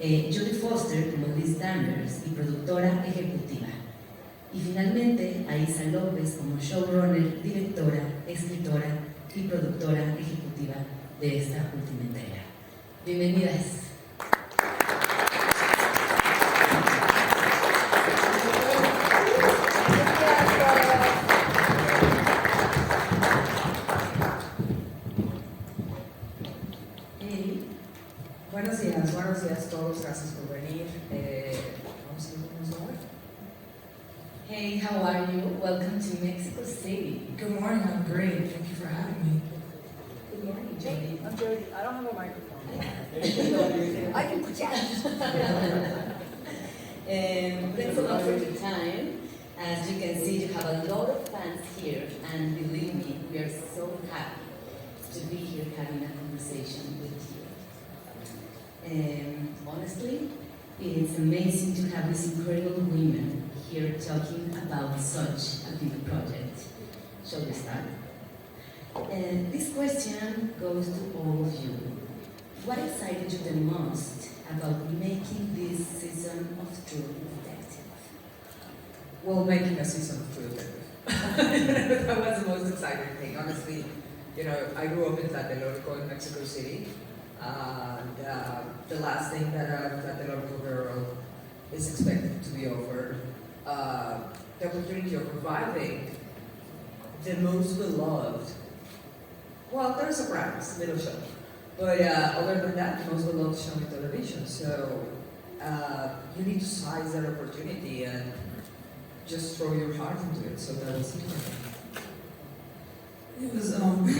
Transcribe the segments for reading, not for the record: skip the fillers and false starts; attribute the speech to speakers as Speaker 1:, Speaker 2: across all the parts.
Speaker 1: Jodie Foster como Liz Danvers y productora ejecutiva. Y finalmente a Isa López como showrunner, directora, escritora y productora ejecutiva de esta última entrega. Bienvenidas.
Speaker 2: Buenos días a todos, gracias por venir. Vamos a ver.
Speaker 1: Hey, how are you? Welcome to Mexico City.
Speaker 2: Good morning, I'm great. Thank you for having me.
Speaker 1: Good morning, Jodie.
Speaker 3: I'm Jodie. I don't have a microphone.
Speaker 1: I can project. Thanks a lot for your time. As you can see, you have a lot of fans here, and believe me, we are so happy to be here having a conversation with you. Honestly, it's amazing to have these incredible women here talking about such a big project. Shall we start? This question goes to all of you. What excited you the most about making this season of True Detective?
Speaker 2: Well, making a season of True Detective. That was the most exciting thing. Honestly, I grew up in Tlatelolco in Mexico City. The last thing that a Tlatelolco girl is expected to be offered, the opportunity of reviving the most beloved. Well, there's a prize, little show, but other than that, the most beloved show in television. So you need to size that opportunity and just throw your heart into it. So that was it.
Speaker 4: It was,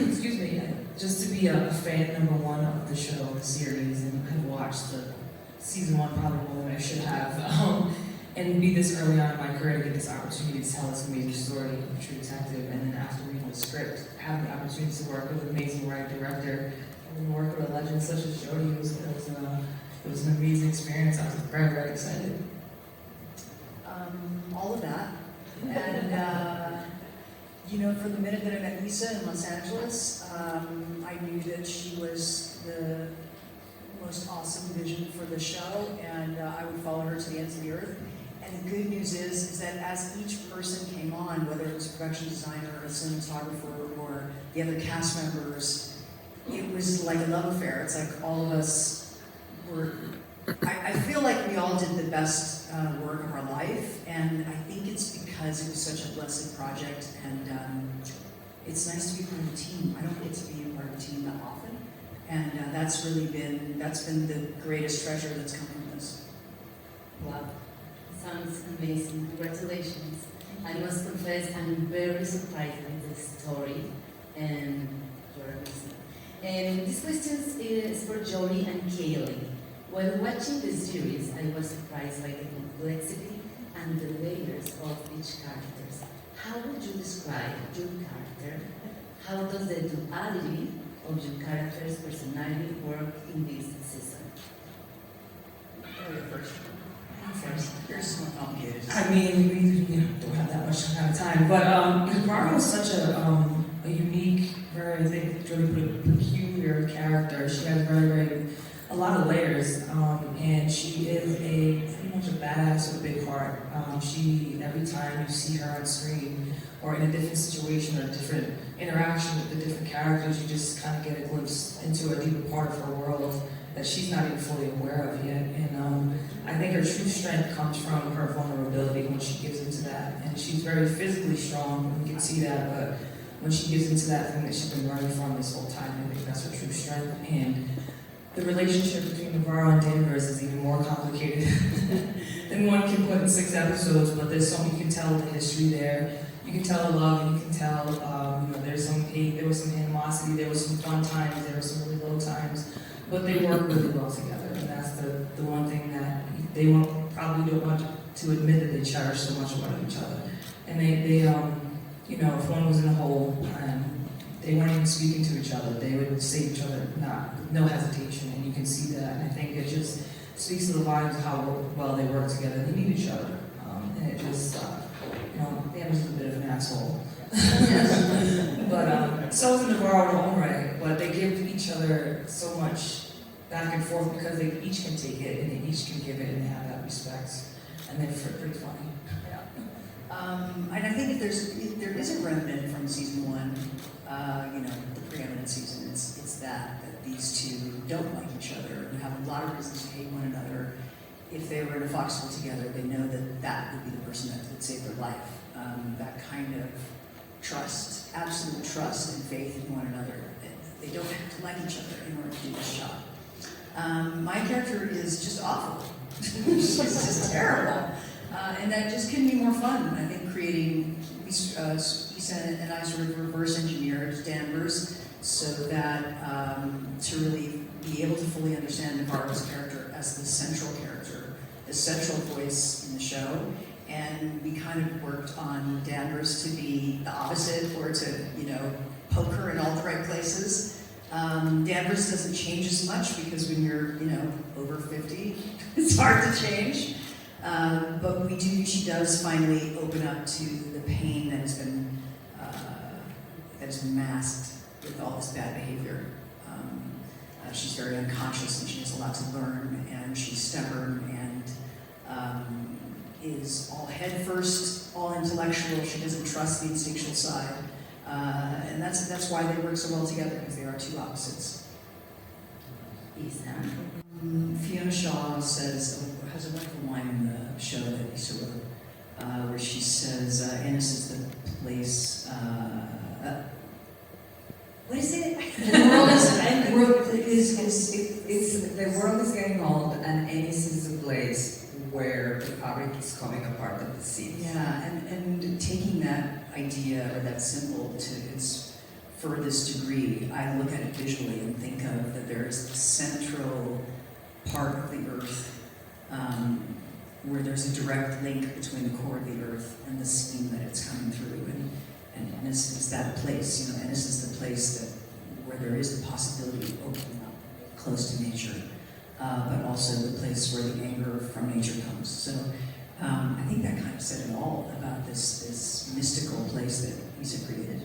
Speaker 4: excuse me, just to be a fan number one of the show, the series, and have watched the season one probably more than I should have, and be this early on in my career to get this opportunity to tell this amazing story of True Detective, and then after reading the script, having the opportunity to work with an amazing writer director, and then work with a legend such as Jodie, it was an amazing experience. I was very, very excited.
Speaker 3: All of that. And, from the minute that I met Lisa in Los Angeles, I knew that she was the most awesome vision for the show, and I would follow her to the ends of the earth. And the good news is that as each person came on, whether it was a production designer, or a cinematographer, or the other cast members, it was like a love affair. It's like all of us were... I feel like we all did the best work of our life, and I think it's because it was such a blessed project, and it's nice to be part of a team. I don't get to be a part of a team that often, and that's been the greatest treasure that's come from this.
Speaker 1: Wow, sounds amazing. Congratulations. I must confess, I'm very surprised with the story, and you're amazing. And this question is for Jodie and Kaylee. While watching the series, I was surprised by the complexity and the layers of each character. How would you describe your character? How does the duality of your character's personality work in this season?
Speaker 3: First, yours is more complicated.
Speaker 4: I mean, we don't have that much kind of time, but Navarro is such a unique, very, I think Jodie put a peculiar character. She has a lot of layers, and she is pretty much a badass with a big heart. Every time you see her on screen, or in a different situation, or a different interaction with the different characters, you just kind of get a glimpse into a deeper part of her world that she's not even fully aware of yet. And I think her true strength comes from her vulnerability when she gives into that. And she's very physically strong, and you can see that, but when she gives into that thing that she's been running from this whole time, I think that's her true strength. And the relationship between Navarro and Danvers is even more complicated than one can put in 6 episodes, but there's so you can tell the history there. You can tell the love, and you can tell, there's some hate, there was some animosity, there was some fun times, there were some really low times, but they work really well together, and that's the one thing that they probably don't want to admit that they cherish so much about each other. And they if one was in a hole, they weren't even speaking to each other. They would save each other, no hesitation, and you can see that. And I think it just speaks to the vibes of how well they work together. They need each other, and it just, Danvers is a bit of an asshole. But so is Navarro in her own right. But they give each other so much back and forth because they each can take it and they each can give it and they have that respect. And they're pretty funny.
Speaker 3: And I think if there is a remnant from season 1, the preeminent season, it's that these two don't like each other and have a lot of reasons to hate one another. If they were in a foxhole together, they know that would be the person that would save their life. That kind of trust, absolute trust and faith in one another. They don't have to like each other in order to do this job. My character is just awful. She's just terrible. And that just can be more fun. I think creating, Isa and I sort of reverse engineered Danvers so that to really be able to fully understand Navarro's character as the central character, the central voice in the show. And we kind of worked on Danvers to be the opposite, or to, poke her in all the right places. Danvers doesn't change as much because when you're, over 50, it's hard to change. But she does finally open up to the pain that has been masked with all this bad behavior. She's very unconscious and she has a lot to learn, and she's stubborn and is all head first, all intellectual. She doesn't trust the instinctual side. And that's why they work so well together, because they are two opposites.
Speaker 1: Isa.
Speaker 3: Fiona Shaw has a wonderful line in the show that Isa wrote, where she says, Ennis is the place, what is it?
Speaker 2: The world is getting old, and Ennis is the place where the fabric is coming apart at the seams.
Speaker 3: Yeah, and taking that idea or that symbol to its furthest degree, I look at it visually and think of that there's a central part of the earth where there's a direct link between the core of the earth and the seam that it's coming through. And Ennis is that place, Ennis is the place where there is the possibility of opening up close to nature, but also the place where the anger from nature comes. So I think that kind of said it all about this mystical place that Isa created.